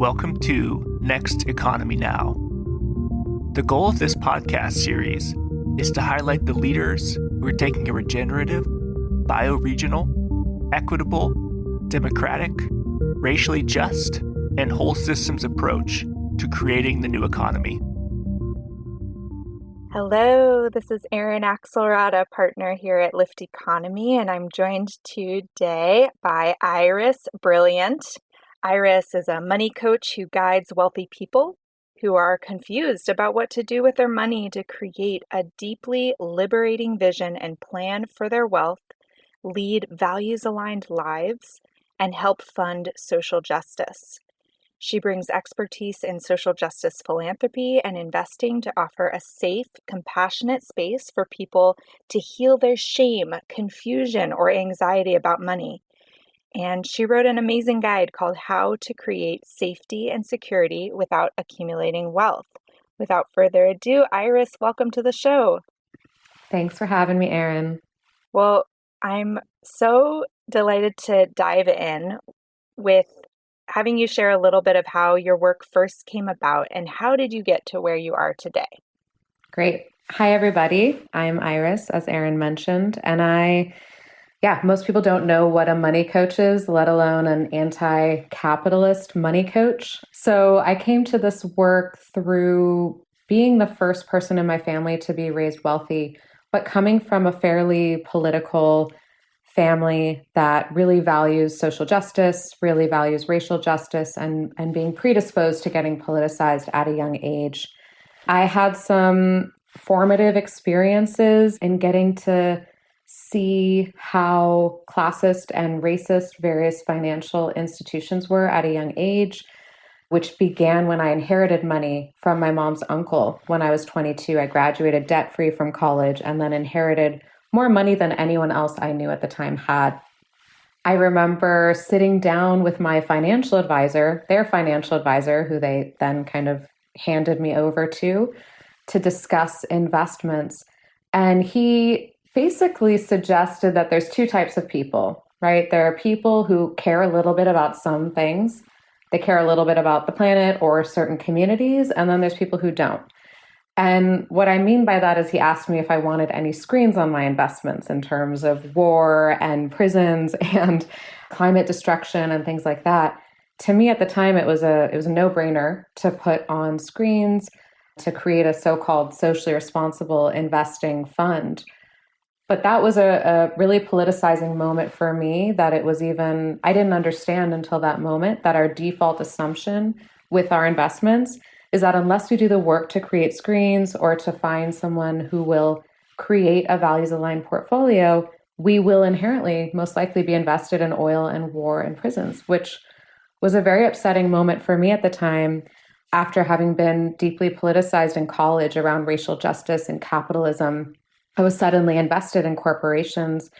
Welcome to Next Economy Now. The goal of this podcast series is to highlight the leaders who are taking a regenerative, bioregional, equitable, democratic, racially just, and whole systems approach to creating the new economy. Hello, this is Erin Axelrod, a partner here at Lift Economy, and I'm joined today by Iris Brilliant. Iris is a money coach who guides wealthy people who are confused about what to do with their money to create a deeply liberating vision and plan for their wealth, lead values-aligned lives, and help fund social justice. She brings expertise in social justice philanthropy and investing to offer a safe, compassionate space for people to heal their shame, confusion, or anxiety about money. And she wrote an amazing guide called How to Create Safety and Security Without Accumulating Wealth. Without further ado, Iris, welcome to the show. Thanks for having me, Erin. Well, I'm so delighted to dive in with having you share a little bit of how your work first came about and how did you get to where you are today? Great. Hi, everybody. I'm Iris, as Erin mentioned, and most people don't know what a money coach is, let alone an anti-capitalist money coach. So I came to this work through being the first person in my family to be raised wealthy, but coming from a fairly political family that really values social justice, really values racial justice, and being predisposed to getting politicized at a young age. I had some formative experiences in getting to see how classist and racist various financial institutions were at a young age, which began when I inherited money from my mom's uncle. When I was 22, I graduated debt-free from college and then inherited more money than anyone else I knew at the time had. I remember sitting down with my financial advisor, their financial advisor, who they then kind of handed me over to discuss investments. And he basically suggested that there's two types of people, right? There are people who care a little bit about some things. They care a little bit about the planet or certain communities, and then there's people who don't. And what I mean by that is he asked me if I wanted any screens on my investments in terms of war and prisons and climate destruction and things like that. To me at the time, it was a no-brainer to put on screens to create a so-called socially responsible investing fund. But that was a really politicizing moment for me that I didn't understand until that moment that our default assumption with our investments is that unless we do the work to create screens or to find someone who will create a values-aligned portfolio, we will inherently most likely be invested in oil and war and prisons, which was a very upsetting moment for me at the time after having been deeply politicized in college around racial justice and capitalism. I was suddenly invested in corporations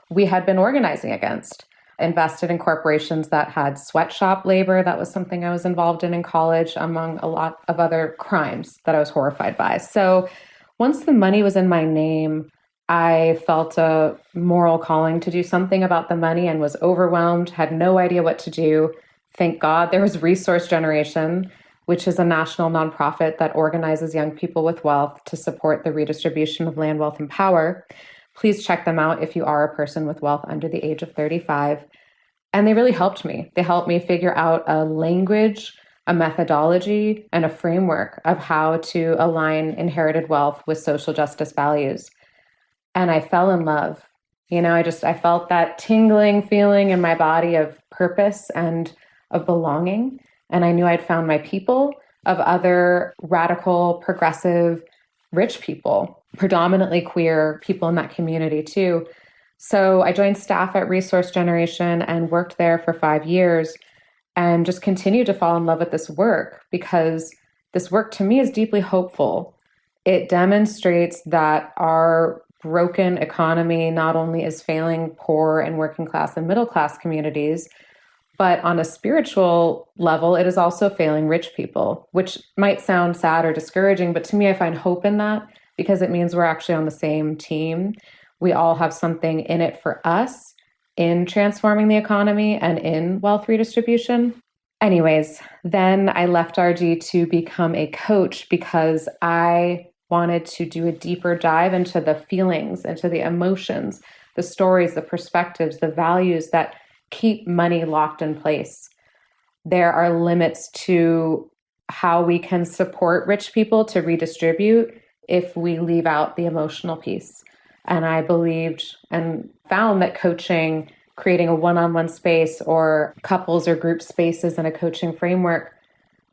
we had been organizing against. Invested in corporations that had sweatshop labor. That was something I was involved in college, among a lot of other crimes that I was horrified by. So once the money was in my name, I felt a moral calling to do something about the money and was overwhelmed, had no idea what to do. Thank God there was Resource Generation, which is a national nonprofit that organizes young people with wealth to support the redistribution of land, wealth, and power. Please check them out if you are a person with wealth under the age of 35. And they really helped me. They helped me figure out a language, a methodology, and a framework of how to align inherited wealth with social justice values. And I fell in love. I felt that tingling feeling in my body of purpose and of belonging. And I knew I'd found my people of other radical, progressive, rich people, predominantly queer people in that community too. So I joined staff at Resource Generation and worked there for 5 years and just continued to fall in love with this work because this work to me is deeply hopeful. It demonstrates that our broken economy not only is failing poor and working class and middle class communities, but on a spiritual level, it is also failing rich people, which might sound sad or discouraging, but to me, I find hope in that because it means we're actually on the same team. We all have something in it for us in transforming the economy and in wealth redistribution. Anyways, then I left RG to become a coach because I wanted to do a deeper dive into the feelings, into the emotions, the stories, the perspectives, the values that keep money locked in place. There are limits to how we can support rich people to redistribute if we leave out the emotional piece. And I believed and found that coaching, creating a one-on-one space or couples or group spaces in a coaching framework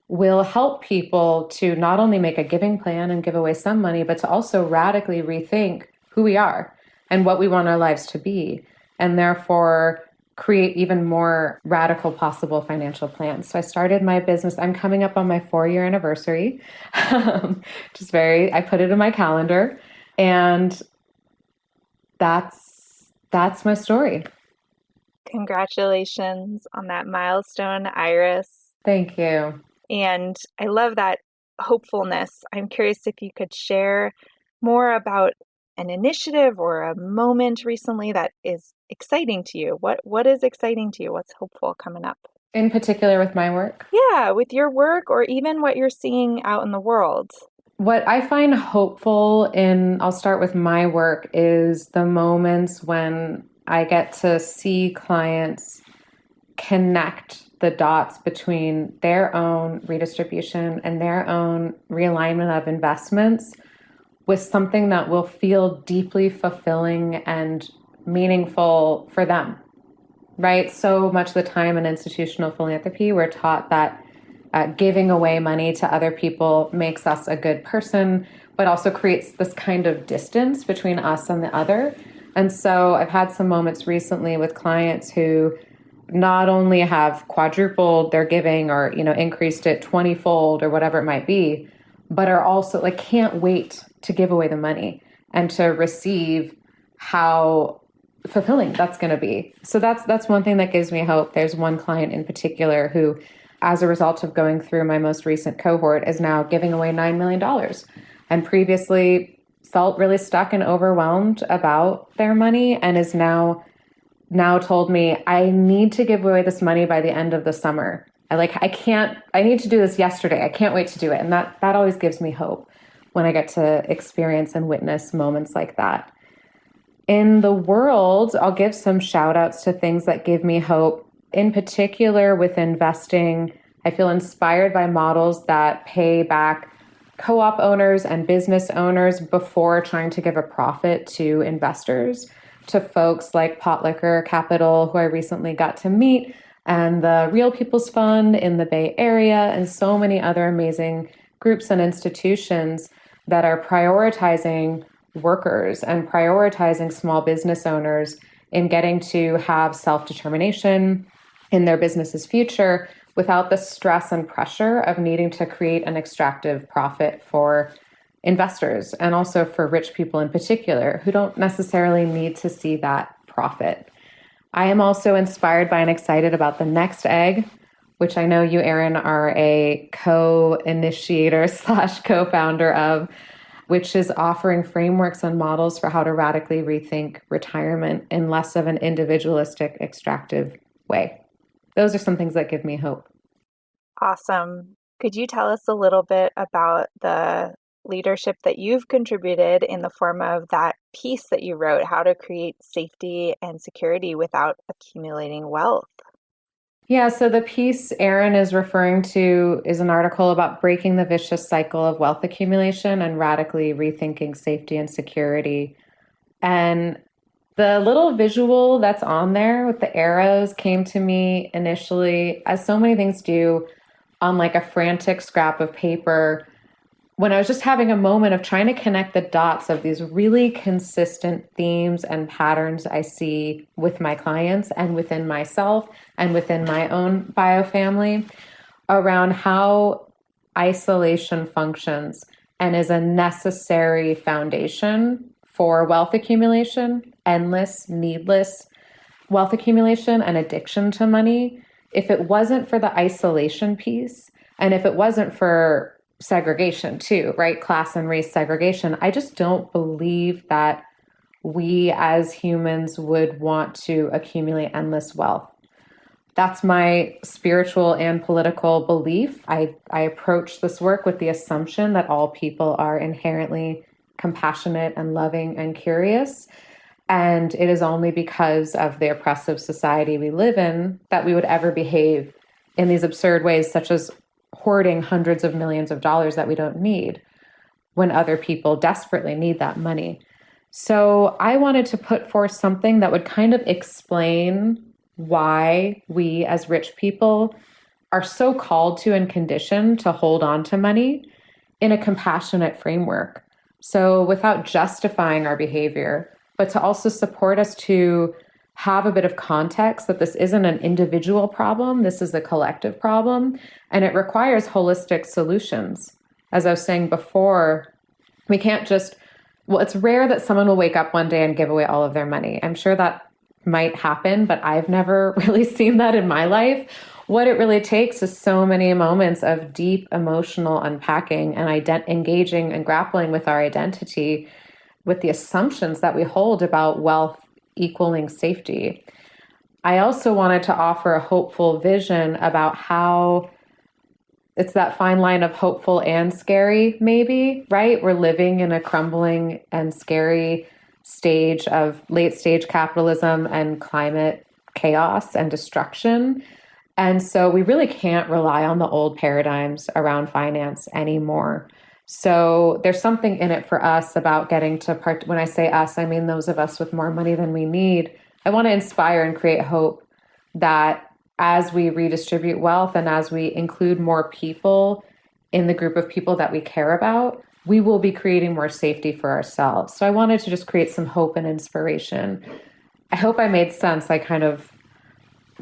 will help people to not only make a giving plan and give away some money, but to also radically rethink who we are and what we want our lives to be, and therefore create even more radical possible financial plans. So I started my business. I'm coming up on my 4-year anniversary, I put it in my calendar, and that's my story. Congratulations on that milestone, Iris. Thank you. And I love that hopefulness. I'm curious if you could share more about an initiative or a moment recently that is exciting to you. What is exciting to you? What's hopeful coming up? In particular with my work? Yeah, with your work or even what you're seeing out in the world. What I find hopeful I'll start with my work, is the moments when I get to see clients connect the dots between their own redistribution and their own realignment of investments with something that will feel deeply fulfilling and meaningful for them, right? So much of the time in institutional philanthropy, we're taught that giving away money to other people makes us a good person, but also creates this kind of distance between us and the other. And so I've had some moments recently with clients who not only have quadrupled their giving or, increased it 20-fold or whatever it might be, but are also can't wait to give away the money and to receive how fulfilling that's going to be. So that's one thing that gives me hope. There's one client in particular who, as a result of going through my most recent cohort, is now giving away $9 million and previously felt really stuck and overwhelmed about their money and is now told me, I need to give away this money by the end of the summer. I need to do this yesterday. I can't wait to do it. And that always gives me hope when I get to experience and witness moments like that. In the world, I'll give some shout outs to things that give me hope. In particular with investing, I feel inspired by models that pay back co-op owners and business owners before trying to give a profit to investors, to folks like Potlicker Capital, who I recently got to meet, and the Real People's Fund in the Bay Area, and so many other amazing groups and institutions that are prioritizing workers and prioritizing small business owners in getting to have self-determination in their business's future without the stress and pressure of needing to create an extractive profit for investors and also for rich people in particular who don't necessarily need to see that profit. I am also inspired by and excited about the Next Egg, which I know you, Erin, are a co-initiator / co-founder of, which is offering frameworks and models for how to radically rethink retirement in less of an individualistic, extractive way. Those are some things that give me hope. Awesome. Could you tell us a little bit about the leadership that you've contributed in the form of that piece that you wrote, How to Create Safety and Security Without Accumulating Wealth? Yeah, so the piece Erin is referring to is an article about breaking the vicious cycle of wealth accumulation and radically rethinking safety and security. And the little visual that's on there with the arrows came to me initially, as so many things do, on a frantic scrap of paper, when I was just having a moment of trying to connect the dots of these really consistent themes and patterns I see with my clients and within myself and within my own biofamily around how isolation functions and is a necessary foundation for wealth accumulation, endless, needless wealth accumulation and addiction to money. If it wasn't for the isolation piece, and if it wasn't for segregation too, right? Class and race segregation. I just don't believe that we as humans would want to accumulate endless wealth. That's my spiritual and political belief. I approach this work with the assumption that all people are inherently compassionate and loving and curious. And it is only because of the oppressive society we live in that we would ever behave in these absurd ways, such as hoarding hundreds of millions of dollars that we don't need when other people desperately need that money. So I wanted to put forth something that would kind of explain why we as rich people are so called to and conditioned to hold on to money in a compassionate framework. So without justifying our behavior, but to also support us to have a bit of context that this isn't an individual problem, this is a collective problem, and it requires holistic solutions. As I was saying before, we can't just, well, it's rare that someone will wake up one day and give away all of their money. I'm sure that might happen, but I've never really seen that in my life. What it really takes is so many moments of deep emotional unpacking and engaging and grappling with our identity, with the assumptions that we hold about wealth equaling safety. I also wanted to offer a hopeful vision about how it's that fine line of hopeful and scary, maybe, right? We're living in a crumbling and scary stage of late stage capitalism and climate chaos and destruction. And so we really can't rely on the old paradigms around finance anymore. So there's something in it for us about getting to when I say us, I mean those of us with more money than we need. I want to inspire and create hope that as we redistribute wealth and as we include more people in the group of people that we care about, we will be creating more safety for ourselves. So I wanted to just create some hope and inspiration. I hope I made sense. I kind of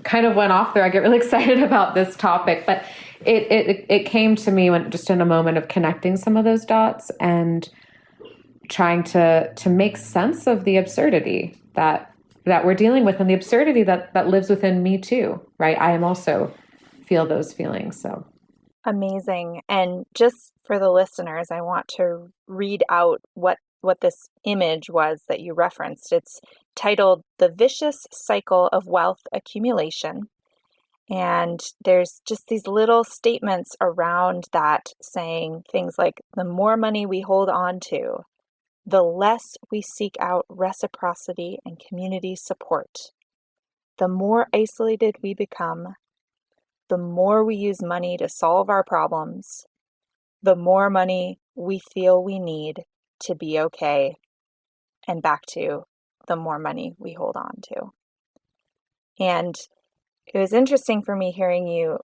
went off there. I get really excited about this topic, but it came to me when just in a moment of connecting some of those dots and trying to make sense of the absurdity that we're dealing with and the absurdity that lives within me too, right? I am also feel those feelings. So amazing. And just for the listeners, I want to read out what this image was that you referenced. It's titled The Vicious Cycle of Wealth Accumulation. And there's just these little statements around that saying things like, the more money we hold on to, the less we seek out reciprocity and community support. The more isolated we become, the more we use money to solve our problems, the more money we feel we need to be okay, and back to the more money we hold on to. And it was interesting for me hearing you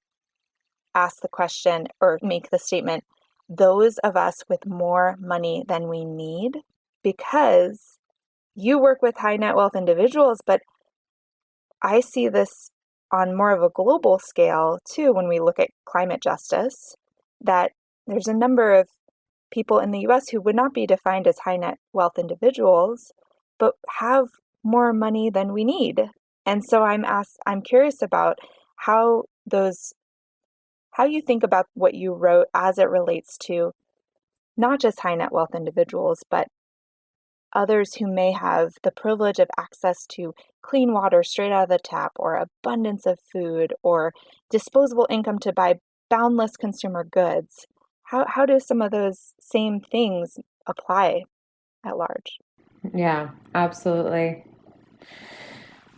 ask the question or make the statement, those of us with more money than we need, because you work with high net wealth individuals, but I see this on more of a global scale too when we look at climate justice, that there's a number of people in the US who would not be defined as high net wealth individuals, but have more money than we need. And so I'm curious about how you think about what you wrote as it relates to not just high net wealth individuals, but others who may have the privilege of access to clean water straight out of the tap, or abundance of food, or disposable income to buy boundless consumer goods. How do some of those same things apply at large? Yeah, absolutely.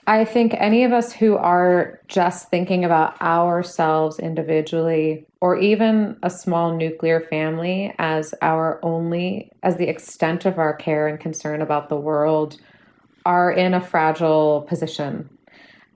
I think any of us who are just thinking about ourselves individually, or even a small nuclear family as the extent of our care and concern about the world, are in a fragile position.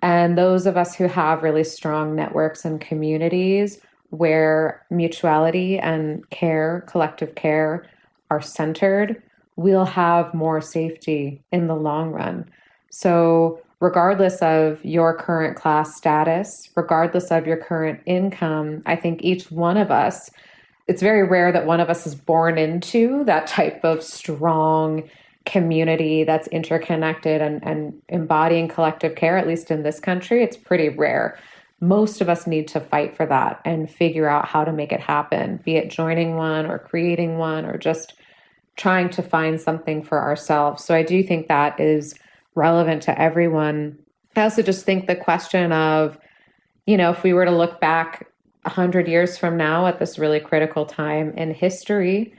And those of us who have really strong networks and communities where mutuality and care, collective care, are centered, we'll have more safety in the long run. So regardless of your current class status, regardless of your current income, I think each one of us, it's very rare that one of us is born into that type of strong community that's interconnected and embodying collective care, at least in this country. It's pretty rare. Most of us need to fight for that and figure out how to make it happen, be it joining one or creating one or just trying to find something for ourselves. So I do think that is relevant to everyone. I also just think the question of, if we were to look back 100 years from now at this really critical time in history,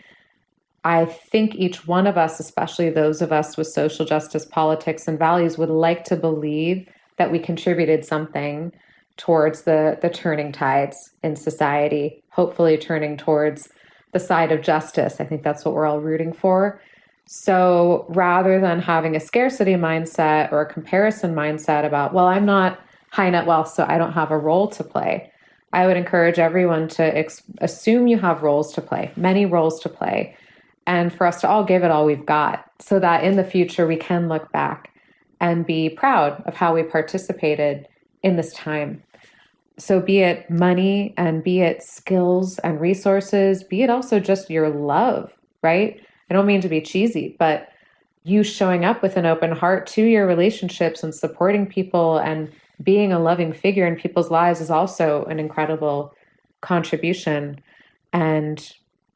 I think each one of us, especially those of us with social justice, politics, and values, would like to believe that we contributed something towards the turning tides in society, hopefully turning towards the side of justice. I think that's what we're all rooting for. So rather than having a scarcity mindset or a comparison mindset about, well, I'm not high net wealth, so I don't have a role to play, I would encourage everyone to assume you have roles to play, many roles to play, and for us to all give it all we've got so that in the future we can look back and be proud of how we participated in this time. So be it money and be it skills and resources, be it also just your love, right? I don't mean to be cheesy, but you showing up with an open heart to your relationships and supporting people and being a loving figure in people's lives is also an incredible contribution. And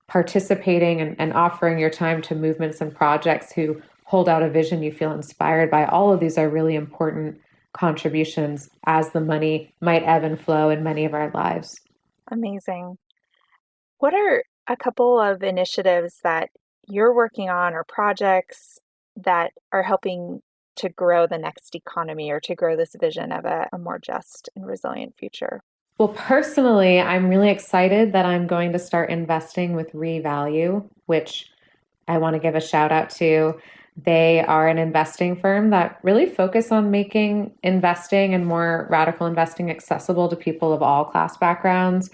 participating and offering your time to movements and projects who hold out a vision you feel inspired by, all of these are really important contributions as the money might ebb and flow in many of our lives. Amazing. What are a couple of initiatives that you're working on or projects that are helping to grow the next economy or to grow this vision of a more just and resilient future? Well, personally, I'm really excited that I'm going to start investing with Revalue, which I want to give a shout out to. They are an investing firm that really focus on making investing and more radical investing accessible to people of all class backgrounds.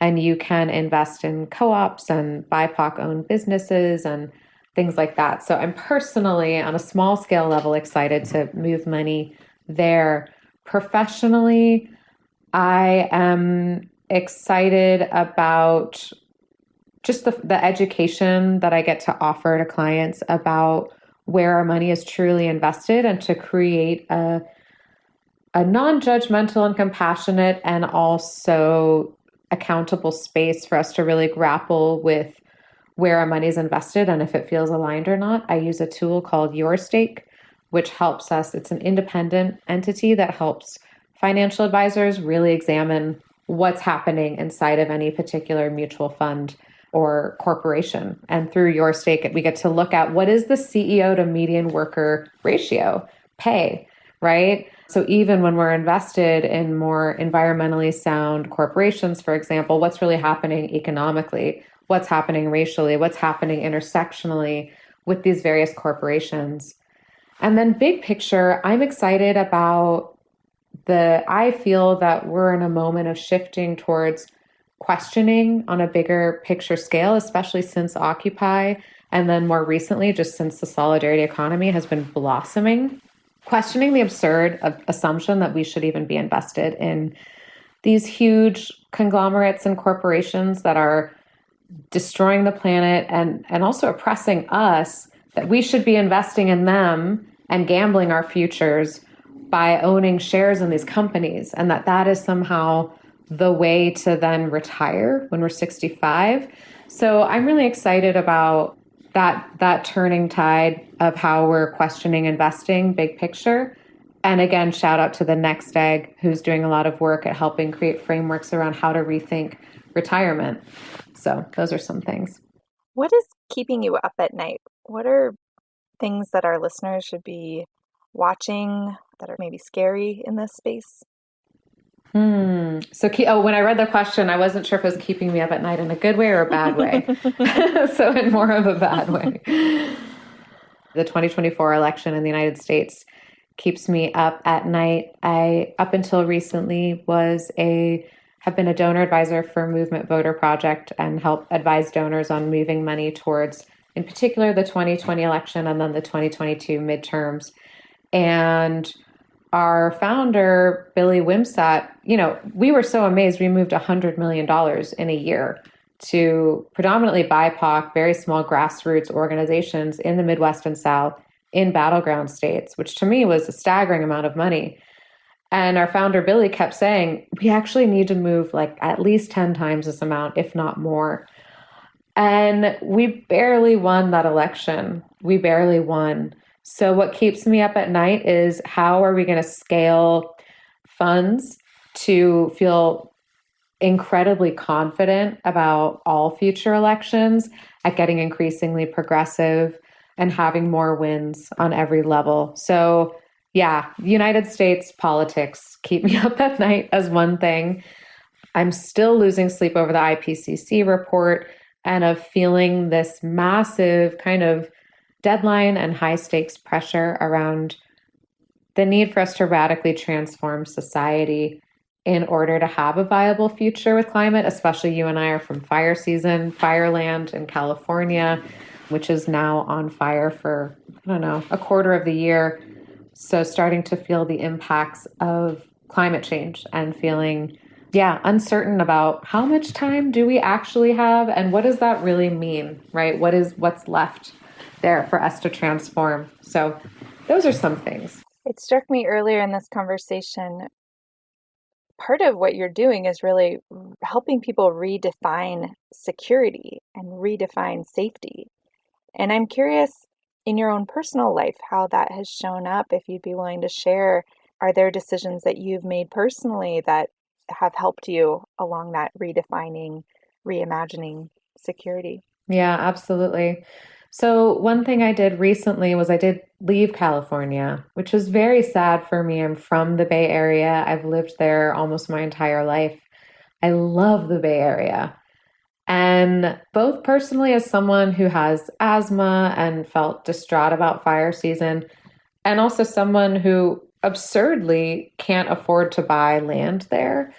And you can invest in co-ops and BIPOC-owned businesses and things like that. So I'm personally, on a small scale level, excited to move money there. Professionally, I am excited about just the education that I get to offer to clients about where our money is truly invested and to create a non-judgmental and compassionate and also accountable space for us to really grapple with where our money is invested and if it feels aligned or not. I use a tool called Your Stake, which helps us. It's an independent entity that helps financial advisors really examine what's happening inside of any particular mutual fund or corporation. And through Your Stake, we get to look at what is the CEO to median worker ratio, pay, right? So even when we're invested in more environmentally sound corporations, for example, what's really happening economically, what's happening racially, what's happening intersectionally with these various corporations. And then big picture, I'm excited about I feel that we're in a moment of shifting towards questioning on a bigger picture scale, especially since Occupy, and then more recently, just since the solidarity economy has been blossoming, questioning the absurd assumption that we should even be invested in these huge conglomerates and corporations that are destroying the planet and also oppressing us, that we should be investing in them and gambling our futures by owning shares in these companies, and that is somehow the way to then retire when we're 65. So I'm really excited about that turning tide of how we're questioning investing, big picture. And again, shout out to the Next Egg, who's doing a lot of work at helping create frameworks around how to rethink retirement. So those are some things. What is keeping you up at night? What are things that our listeners should be watching that are maybe scary in this space? So when I read the question, I wasn't sure if it was keeping me up at night in a good way or a bad way. So in more of a bad way. The 2024 election in the United States keeps me up at night. I, up until recently, have been a donor advisor for Movement Voter Project and help advise donors on moving money towards, in particular, the 2020 election and then the 2022 midterms. And our founder, Billy Wimsatt, we were so amazed. We moved $100 million in a year to predominantly BIPOC, very small grassroots organizations in the Midwest and South in battleground states, which to me was a staggering amount of money. And our founder, Billy, kept saying, we actually need to move like at least 10 times this amount, if not more. And we barely won that election. We barely won. So what keeps me up at night is how are we going to scale funds to feel incredibly confident about all future elections, at getting increasingly progressive and having more wins on every level. So yeah, United States politics keep me up at night as one thing. I'm still losing sleep over the IPCC report and of feeling this massive kind of deadline and high stakes pressure around the need for us to radically transform society in order to have a viable future with climate. Especially you and I are from fire season, fireland in California, which is now on fire for, I don't know, a quarter of the year. So starting to feel the impacts of climate change and feeling, uncertain about how much time do we actually have and what does that really mean, right? What's left there for us to transform? So those are some things. It struck me earlier in this conversation, part of what you're doing is really helping people redefine security and redefine safety. And I'm curious, in your own personal life, how that has shown up, if you'd be willing to share. Are there decisions that you've made personally that have helped you along that redefining, reimagining security? Yeah, absolutely. So one thing I did recently was I did leave California, which was very sad for me. I'm from the Bay Area. I've lived there almost my entire life. I love the Bay Area. And both personally as someone who has asthma and felt distraught about fire season, and also someone who absurdly can't afford to buy land there,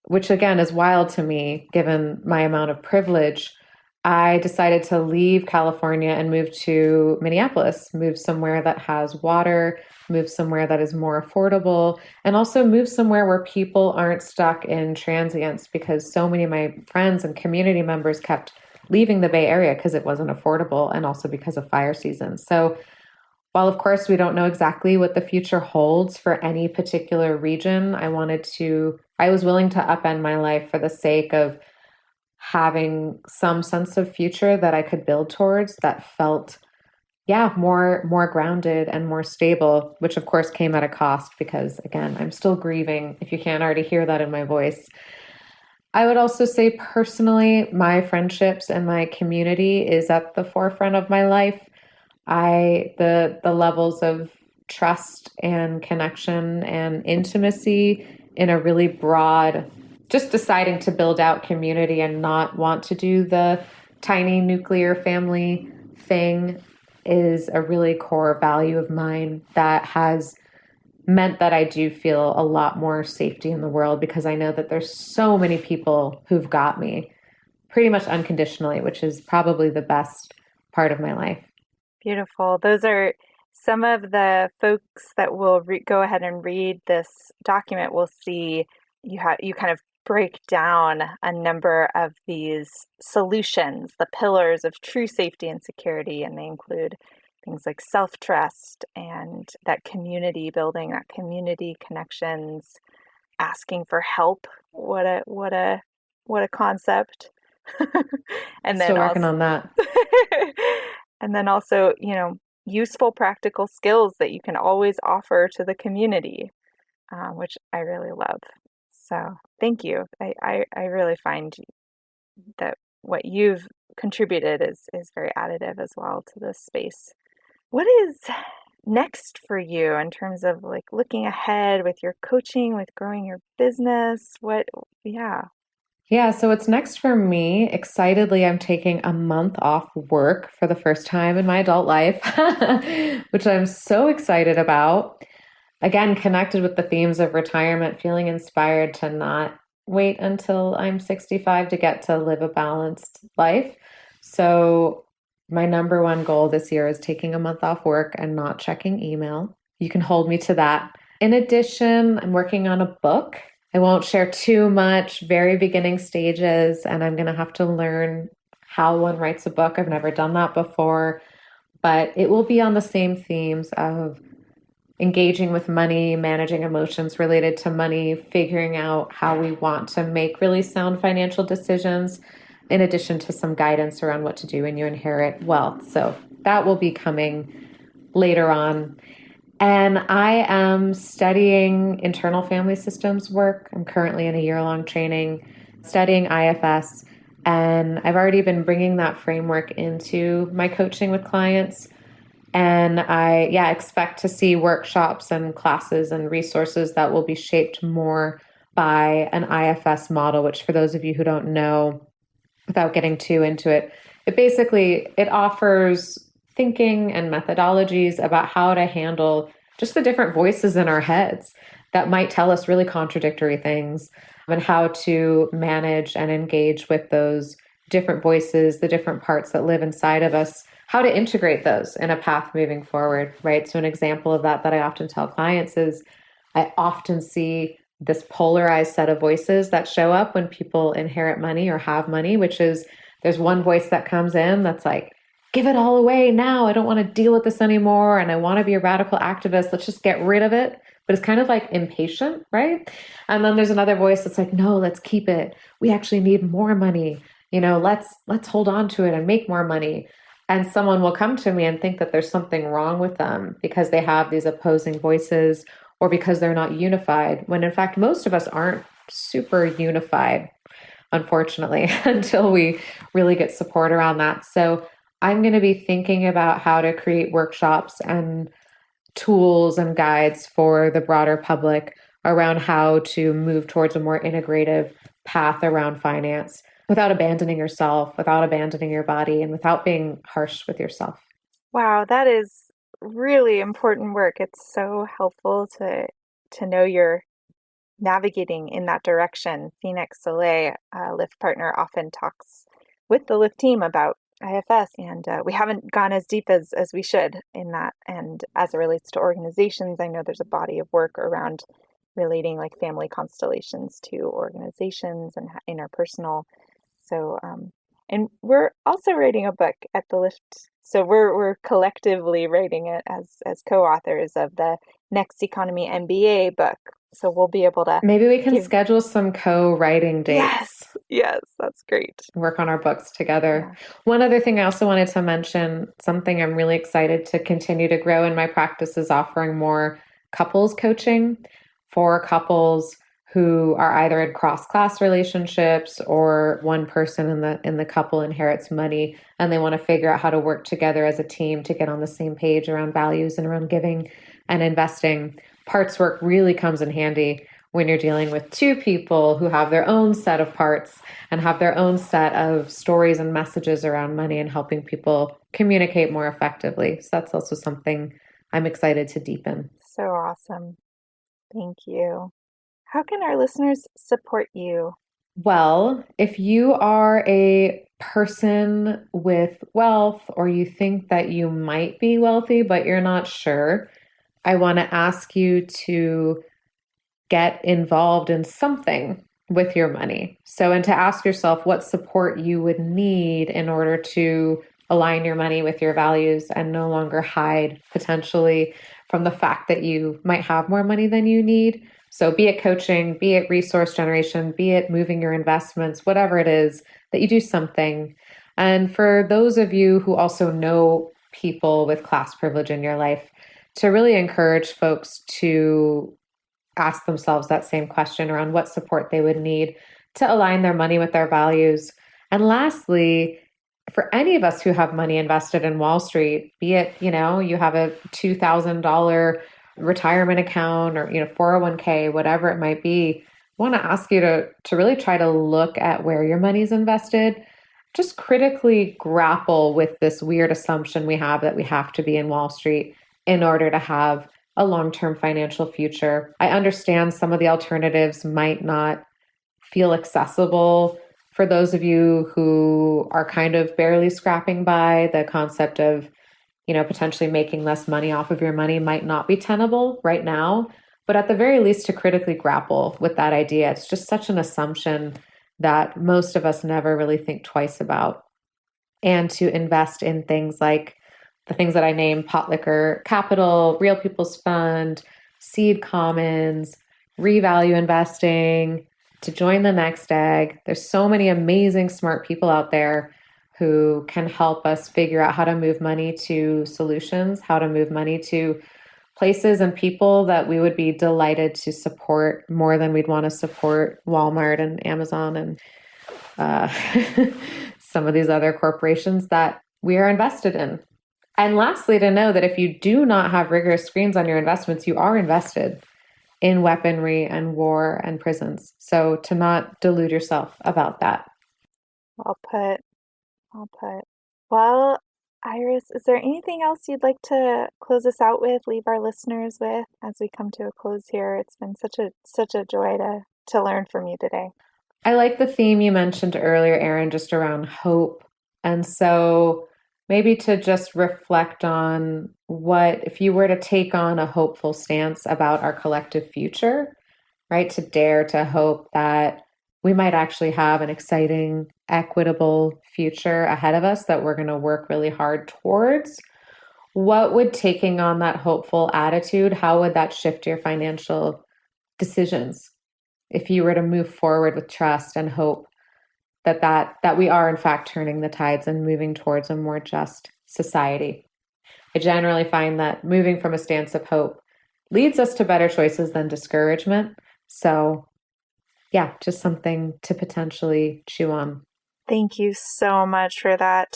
which again is wild to me given my amount of privilege, I decided to leave California and move to Minneapolis, move somewhere that has water, move somewhere that is more affordable, and also move somewhere where people aren't stuck in transients, because so many of my friends and community members kept leaving the Bay Area because it wasn't affordable and also because of fire season. So while of course we don't know exactly what the future holds for any particular region, I was willing to upend my life for the sake of having some sense of future that I could build towards that felt, more grounded and more stable, which of course came at a cost because, again, I'm still grieving, if you can't already hear that in my voice. I would also say personally, my friendships and my community is at the forefront of my life. The levels of trust and connection and intimacy in a really broad, just deciding to build out community and not want to do the tiny nuclear family thing is a really core value of mine that has meant that I do feel a lot more safety in the world, because I know that there's so many people who've got me pretty much unconditionally, which is probably the best part of my life. Beautiful. Those are some of the folks that will go ahead and read this document. Will see you kind of break down a number of these solutions, the pillars of true safety and security, and they include things like self-trust and that community building, that community connections, asking for help. What a concept. And then Still working on that. And then also, useful practical skills that you can always offer to the community, which I really love. So thank you. I really find that what you've contributed is very additive as well to this space. What is next for you in terms of like looking ahead with your coaching, with growing your business? Yeah, so what's next for me, excitedly, I'm taking a month off work for the first time in my adult life, which I'm so excited about. Again, connected with the themes of retirement, feeling inspired to not wait until I'm 65 to get to live a balanced life. So my number one goal this year is taking a month off work and not checking email. You can hold me to that. In addition, I'm working on a book. I won't share too much, very beginning stages, and I'm going to have to learn how one writes a book. I've never done that before, but it will be on the same themes of engaging with money, managing emotions related to money, figuring out how we want to make really sound financial decisions, in addition to some guidance around what to do when you inherit wealth. So that will be coming later on. And I am studying internal family systems work. I'm currently in a year-long training studying IFS. And I've already been bringing that framework into my coaching with clients. And I, expect to see workshops and classes and resources that will be shaped more by an IFS model, which for those of you who don't know, without getting too into it, it offers thinking and methodologies about how to handle just the different voices in our heads that might tell us really contradictory things, and how to manage and engage with those different voices, the different parts that live inside of us, how to integrate those in a path moving forward, right? So an example of that I often tell clients is I often see this polarized set of voices that show up when people inherit money or have money, which is there's one voice that comes in that's like, give it all away now. I don't want to deal with this anymore. And I want to be a radical activist. Let's just get rid of it. But it's kind of like impatient, right? And then there's another voice that's like, no, let's keep it. We actually need more money. Let's hold on to it and make more money. And someone will come to me and think that there's something wrong with them because they have these opposing voices or because they're not unified, when in fact, most of us aren't super unified, unfortunately, until we really get support around that. So I'm going to be thinking about how to create workshops and tools and guides for the broader public around how to move towards a more integrative path around finance without abandoning yourself, without abandoning your body, and without being harsh with yourself. Wow, that is really important work. It's so helpful to know you're navigating in that direction. Phoenix Soleil, a Lyft partner, often talks with the Lyft team about IFS, and we haven't gone as deep as we should in that. And as it relates to organizations, I know there's a body of work around relating like family constellations to organizations and interpersonal. So, and we're also writing a book at the Lyft. So we're collectively writing it as co-authors of the Next Economy MBA book. So we'll be able to maybe we can schedule some co-writing dates. Yes, that's great. Work on our books together. Yeah. One other thing I also wanted to mention, something I'm really excited to continue to grow in my practice, is offering more couples coaching for couples who are either in cross-class relationships or one person in the couple inherits money and they want to figure out how to work together as a team to get on the same page around values and around giving and investing. Parts work really comes in handy when you're dealing with two people who have their own set of parts and have their own set of stories and messages around money and helping people communicate more effectively. So that's also something I'm excited to deepen. So awesome. Thank you. How can our listeners support you? Well, if you are a person with wealth or you think that you might be wealthy, but you're not sure, I want to ask you to get involved in something with your money. And to ask yourself what support you would need in order to align your money with your values and no longer hide potentially from the fact that you might have more money than you need. So be it coaching, be it resource generation, be it moving your investments, whatever it is, that you do something. And for those of you who also know people with class privilege in your life, to really encourage folks to ask themselves that same question around what support they would need to align their money with their values. And lastly, for any of us who have money invested in Wall Street, be it, you have a $2,000 retirement account or, 401k, whatever it might be, I want to ask you to really try to look at where your money's invested. Just critically grapple with this weird assumption we have that we have to be in Wall Street in order to have a long-term financial future. I understand some of the alternatives might not feel accessible for those of you who are kind of barely scrapping by. The concept of, potentially making less money off of your money might not be tenable right now, but at the very least to critically grapple with that idea. It's just such an assumption that most of us never really think twice about. And to invest in things like the things that I named: Pot Liquor Capital, Real People's Fund, Seed Commons, revalue investing, to join the Next Egg. There's so many amazing, smart people out there who can help us figure out how to move money to solutions, how to move money to places and people that we would be delighted to support more than we'd want to support Walmart and Amazon and some of these other corporations that we are invested in. And lastly, to know that if you do not have rigorous screens on your investments, you are invested in weaponry and war and prisons. So to not delude yourself about that. Well put. Well put. Well, Iris, is there anything else you'd like to close us out with, leave our listeners with as we come to a close here? It's been such a joy to learn from you today. I like the theme you mentioned earlier, Erin, just around hope. And so maybe to just reflect on what, if you were to take on a hopeful stance about our collective future, right? To dare to hope that we might actually have an exciting, equitable future ahead of us that we're going to work really hard towards. What would taking on that hopeful attitude, how would that shift your financial decisions? If you were to move forward with trust and hope that we are in fact turning the tides and moving towards a more just society. I generally find that moving from a stance of hope leads us to better choices than discouragement. So yeah, just something to potentially chew on. Thank you so much for that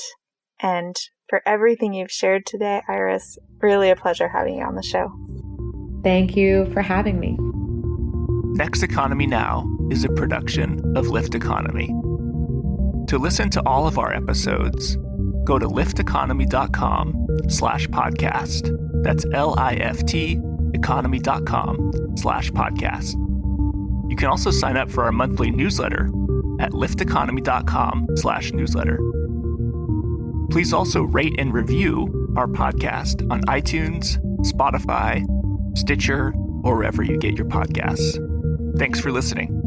and for everything you've shared today, Iris. Really a pleasure having you on the show. Thank you for having me. Next Economy Now is a production of Lift Economy. To listen to all of our episodes, go to lifteconomy.com/podcast. That's LIFT economy.com/podcast. You can also sign up for our monthly newsletter at lifteconomy.com/newsletter. Please also rate and review our podcast on iTunes, Spotify, Stitcher, or wherever you get your podcasts. Thanks for listening.